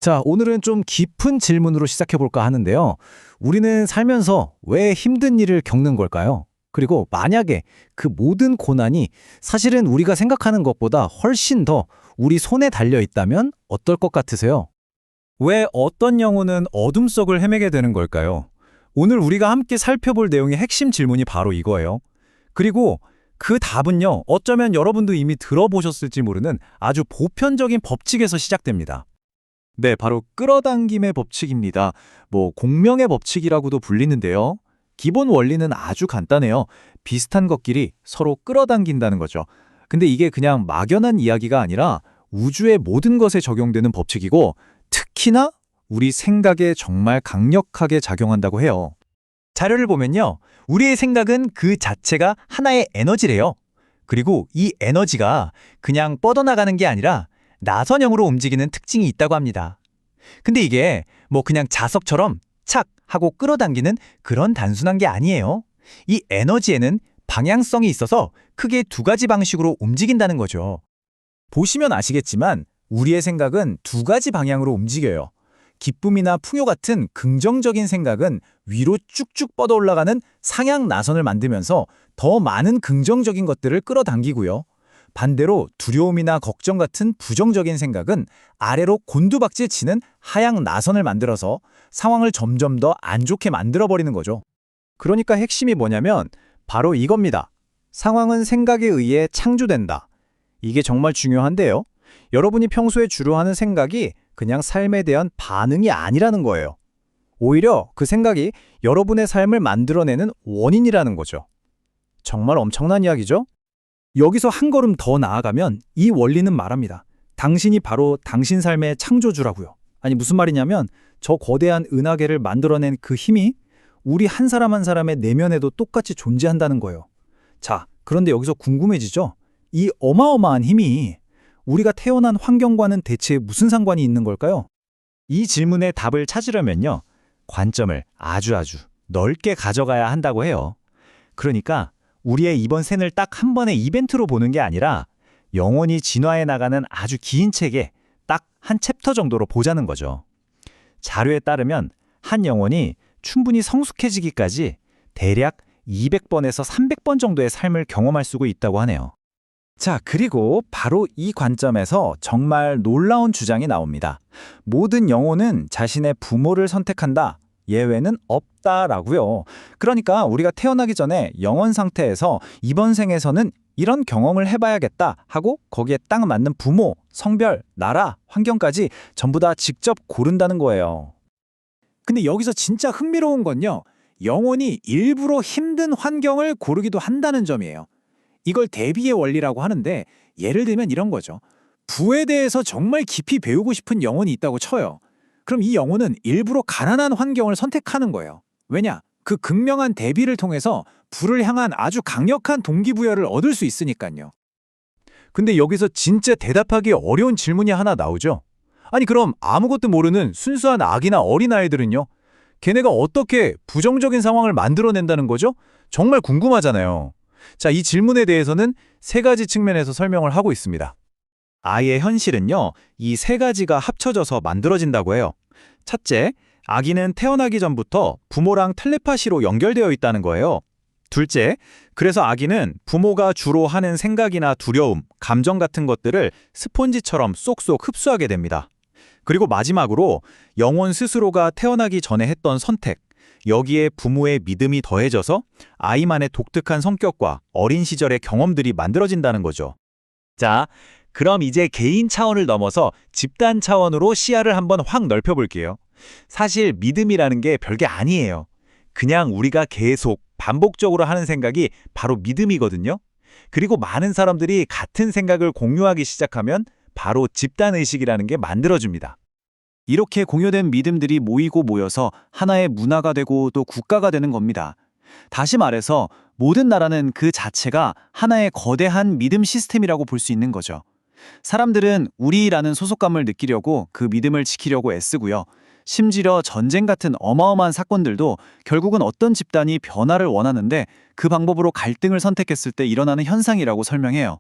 자, 오늘은 좀 깊은 질문으로 시작해 볼까 하는데요. 우리는 살면서 왜 힘든 일을 겪는 걸까요? 그리고 만약에 그 모든 고난이 사실은 우리가 생각하는 것보다 훨씬 더 우리 손에 달려 있다면 어떨 것 같으세요? 왜 어떤 영혼은 어둠 속을 헤매게 되는 걸까요? 오늘 우리가 함께 살펴볼 내용의 핵심 질문이 바로 이거예요. 그리고 그 답은요, 어쩌면 여러분도 이미 들어보셨을지 모르는 아주 보편적인 법칙에서 시작됩니다. 네, 바로 끌어당김의 법칙입니다. 공명의 법칙이라고도 불리는데요. 기본 원리는 아주 간단해요. 비슷한 것끼리 서로 끌어당긴다는 거죠. 근데 이게 그냥 막연한 이야기가 아니라 우주의 모든 것에 적용되는 법칙이고 특히나 우리 생각에 정말 강력하게 작용한다고 해요. 자료를 보면요. 우리의 생각은 그 자체가 하나의 에너지래요. 그리고 이 에너지가 그냥 뻗어나가는 게 아니라 나선형으로 움직이는 특징이 있다고 합니다. 근데 이게 그냥 자석처럼 착 하고 끌어당기는 그런 단순한 게 아니에요. 이 에너지에는 방향성이 있어서 크게 두 가지 방식으로 움직인다는 거죠. 보시면 아시겠지만 우리의 생각은 두 가지 방향으로 움직여요. 기쁨이나 풍요 같은 긍정적인 생각은 위로 쭉쭉 뻗어 올라가는 상향 나선을 만들면서 더 많은 긍정적인 것들을 끌어당기고요. 반대로 두려움이나 걱정 같은 부정적인 생각은 아래로 곤두박질 치는 하향 나선을 만들어서 상황을 점점 더 안 좋게 만들어버리는 거죠. 그러니까 핵심이 뭐냐면 바로 이겁니다. 상황은 생각에 의해 창조된다. 이게 정말 중요한데요. 여러분이 평소에 주로 하는 생각이 그냥 삶에 대한 반응이 아니라는 거예요. 오히려 그 생각이 여러분의 삶을 만들어내는 원인이라는 거죠. 정말 엄청난 이야기죠? 여기서 한 걸음 더 나아가면 이 원리는 말합니다. 당신이 바로 당신 삶의 창조주라고요. 아니 무슨 말이냐면 저 거대한 은하계를 만들어낸 그 힘이 우리 한 사람 한 사람의 내면에도 똑같이 존재한다는 거예요. 자, 그런데 여기서 궁금해지죠? 이 어마어마한 힘이 우리가 태어난 환경과는 대체 무슨 상관이 있는 걸까요? 이 질문의 답을 찾으려면요. 관점을 아주 넓게 가져가야 한다고 해요. 그러니까 우리의 이번 생을 딱 한 번의 이벤트로 보는 게 아니라 영원히 진화해 나가는 아주 긴 책에 딱 한 챕터 정도로 보자는 거죠. 자료에 따르면 한 영혼이 충분히 성숙해지기까지 대략 200번에서 300번 정도의 삶을 경험할 수 있다고 하네요. 자, 그리고 바로 이 관점에서 정말 놀라운 주장이 나옵니다. 모든 영혼은 자신의 부모를 선택한다. 예외는 없다라고요. 그러니까 우리가 태어나기 전에 영혼 상태에서 이번 생에서는 이런 경험을 해봐야겠다 하고 거기에 딱 맞는 부모, 성별, 나라, 환경까지 전부 다 직접 고른다는 거예요. 근데 여기서 진짜 흥미로운 건요. 영혼이 일부러 힘든 환경을 고르기도 한다는 점이에요. 이걸 대비의 원리라고 하는데 예를 들면 이런 거죠. 부에 대해서 정말 깊이 배우고 싶은 영혼이 있다고 쳐요. 그럼 이 영혼은 일부러 가난한 환경을 선택하는 거예요. 왜냐? 그 극명한 대비를 통해서 부를 향한 아주 강력한 동기부여를 얻을 수 있으니까요. 근데 여기서 진짜 대답하기 어려운 질문이 하나 나오죠. 아니 그럼 아무것도 모르는 순수한 아기나 어린아이들은요? 걔네가 어떻게 부정적인 상황을 만들어낸다는 거죠? 정말 궁금하잖아요. 자, 이 질문에 대해서는 세 가지 측면에서 설명을 하고 있습니다. 아이의 현실은요, 이 세 가지가 합쳐져서 만들어진다고 해요. 첫째, 아기는 태어나기 전부터 부모랑 텔레파시로 연결되어 있다는 거예요. 둘째, 그래서 아기는 부모가 주로 하는 생각이나 두려움, 감정 같은 것들을 스폰지처럼 쏙쏙 흡수하게 됩니다. 그리고 마지막으로 영혼 스스로가 태어나기 전에 했던 선택, 여기에 부모의 믿음이 더해져서 아이만의 독특한 성격과 어린 시절의 경험들이 만들어진다는 거죠. 자, 그럼 이제 개인 차원을 넘어서 집단 차원으로 시야를 한번 확 넓혀볼게요. 사실 믿음이라는 게 별게 아니에요. 그냥 우리가 계속 반복적으로 하는 생각이 바로 믿음이거든요. 그리고 많은 사람들이 같은 생각을 공유하기 시작하면 바로 집단의식이라는 게 만들어집니다. 이렇게 공유된 믿음들이 모이고 모여서 하나의 문화가 되고 또 국가가 되는 겁니다. 다시 말해서 모든 나라는 그 자체가 하나의 거대한 믿음 시스템이라고 볼 수 있는 거죠. 사람들은 우리라는 소속감을 느끼려고 그 믿음을 지키려고 애쓰고요. 심지어 전쟁 같은 어마어마한 사건들도 결국은 어떤 집단이 변화를 원하는데 그 방법으로 갈등을 선택했을 때 일어나는 현상이라고 설명해요.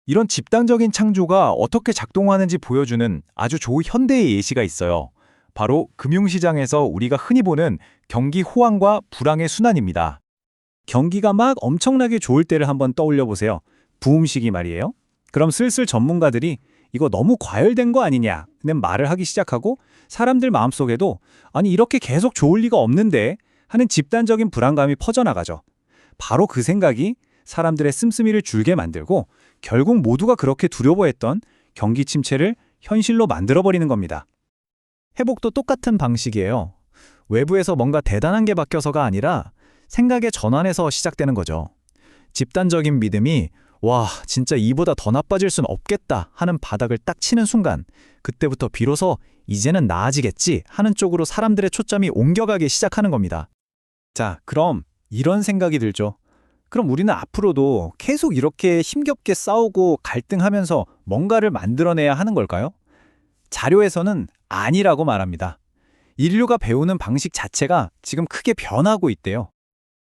이런 집단적인 창조가 어떻게 작동하는지 보여주는 아주 좋은 현대의 예시가 있어요. 바로 금융시장에서 우리가 흔히 보는 경기 호황과 불황의 순환입니다. 경기가 막 엄청나게 좋을 때를 한번 떠올려 보세요. 부음 시기 말이에요. 그럼 슬슬 전문가들이 이거 너무 과열된 거 아니냐는 말을 하기 시작하고 사람들 마음속에도 아니 이렇게 계속 좋을 리가 없는데 하는 집단적인 불안감이 퍼져나가죠. 바로 그 생각이 사람들의 씀씀이를 줄게 만들고 결국 모두가 그렇게 두려워했던 경기 침체를 현실로 만들어버리는 겁니다. 회복도 똑같은 방식이에요. 외부에서 뭔가 대단한 게 바뀌어서가 아니라 생각의 전환에서 시작되는 거죠. 집단적인 믿음이 와, 진짜 이보다 더 나빠질 순 없겠다 하는 바닥을 딱 치는 순간 그때부터 비로소 이제는 나아지겠지 하는 쪽으로 사람들의 초점이 옮겨가기 시작하는 겁니다. 자, 그럼 이런 생각이 들죠. 그럼 우리는 앞으로도 계속 이렇게 힘겹게 싸우고 갈등하면서 뭔가를 만들어내야 하는 걸까요? 자료에서는 아니라고 말합니다. 인류가 배우는 방식 자체가 지금 크게 변하고 있대요.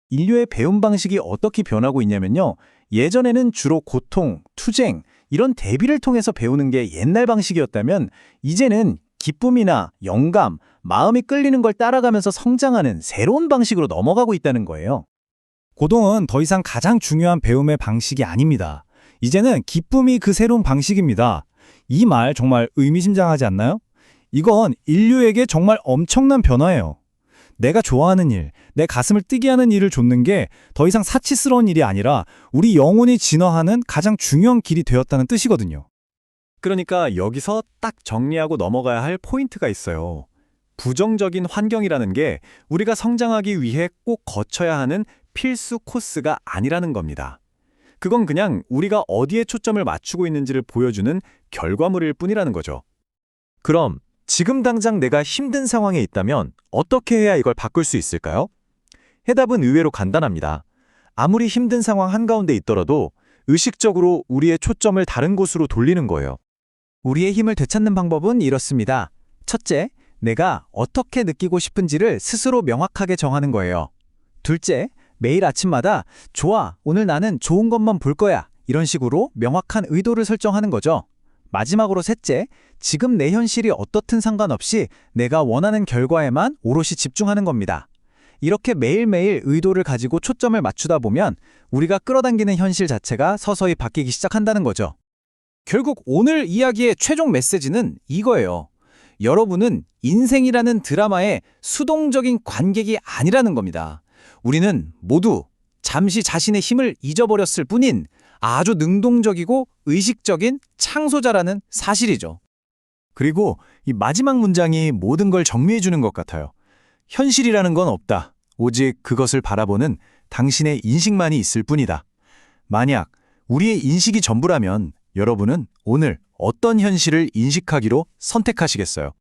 인류의 배움 방식이 어떻게 변하고 있냐면요. 예전에는 주로 고통, 투쟁, 이런 대비를 통해서 배우는 게 옛날 방식이었다면 이제는 기쁨이나 영감, 마음이 끌리는 걸 따라가면서 성장하는 새로운 방식으로 넘어가고 있다는 거예요. 고동은 더 이상 가장 중요한 배움의 방식이 아닙니다. 이제는 기쁨이 그 새로운 방식입니다. 이 말 정말 의미심장하지 않나요? 이건 인류에게 정말 엄청난 변화예요. 내가 좋아하는 일, 내 가슴을 뛰게 하는 일을 좇는 게 더 이상 사치스러운 일이 아니라 우리 영혼이 진화하는 가장 중요한 길이 되었다는 뜻이거든요. 그러니까 여기서 딱 정리하고 넘어가야 할 포인트가 있어요. 부정적인 환경이라는 게 우리가 성장하기 위해 꼭 거쳐야 하는 필수 코스가 아니라는 겁니다. 그건 그냥 우리가 어디에 초점을 맞추고 있는지를 보여주는 결과물일 뿐이라는 거죠. 그럼 지금 당장 내가 힘든 상황에 있다면 어떻게 해야 이걸 바꿀 수 있을까요? 해답은 의외로 간단합니다. 아무리 힘든 상황 한가운데 있더라도 의식적으로 우리의 초점을 다른 곳으로 돌리는 거예요. 우리의 힘을 되찾는 방법은 이렇습니다. 첫째, 내가 어떻게 느끼고 싶은지를 스스로 명확하게 정하는 거예요. 둘째, 매일 아침마다 좋아, 오늘 나는 좋은 것만 볼 거야. 이런 식으로 명확한 의도를 설정하는 거죠. 마지막으로 셋째, 지금 내 현실이 어떻든 상관없이 내가 원하는 결과에만 오롯이 집중하는 겁니다. 이렇게 매일매일 의도를 가지고 초점을 맞추다 보면 우리가 끌어당기는 현실 자체가 서서히 바뀌기 시작한다는 거죠. 결국 오늘 이야기의 최종 메시지는 이거예요. 여러분은 인생이라는 드라마의 수동적인 관객이 아니라는 겁니다. 우리는 모두 잠시 자신의 힘을 잊어버렸을 뿐인 아주 능동적이고 의식적인 창조자라는 사실이죠. 그리고 이 마지막 문장이 모든 걸 정리해 주는 것 같아요. 현실이라는 건 없다. 오직 그것을 바라보는 당신의 인식만이 있을 뿐이다. 만약 우리의 인식이 전부라면 여러분은 오늘 어떤 현실을 인식하기로 선택하시겠어요?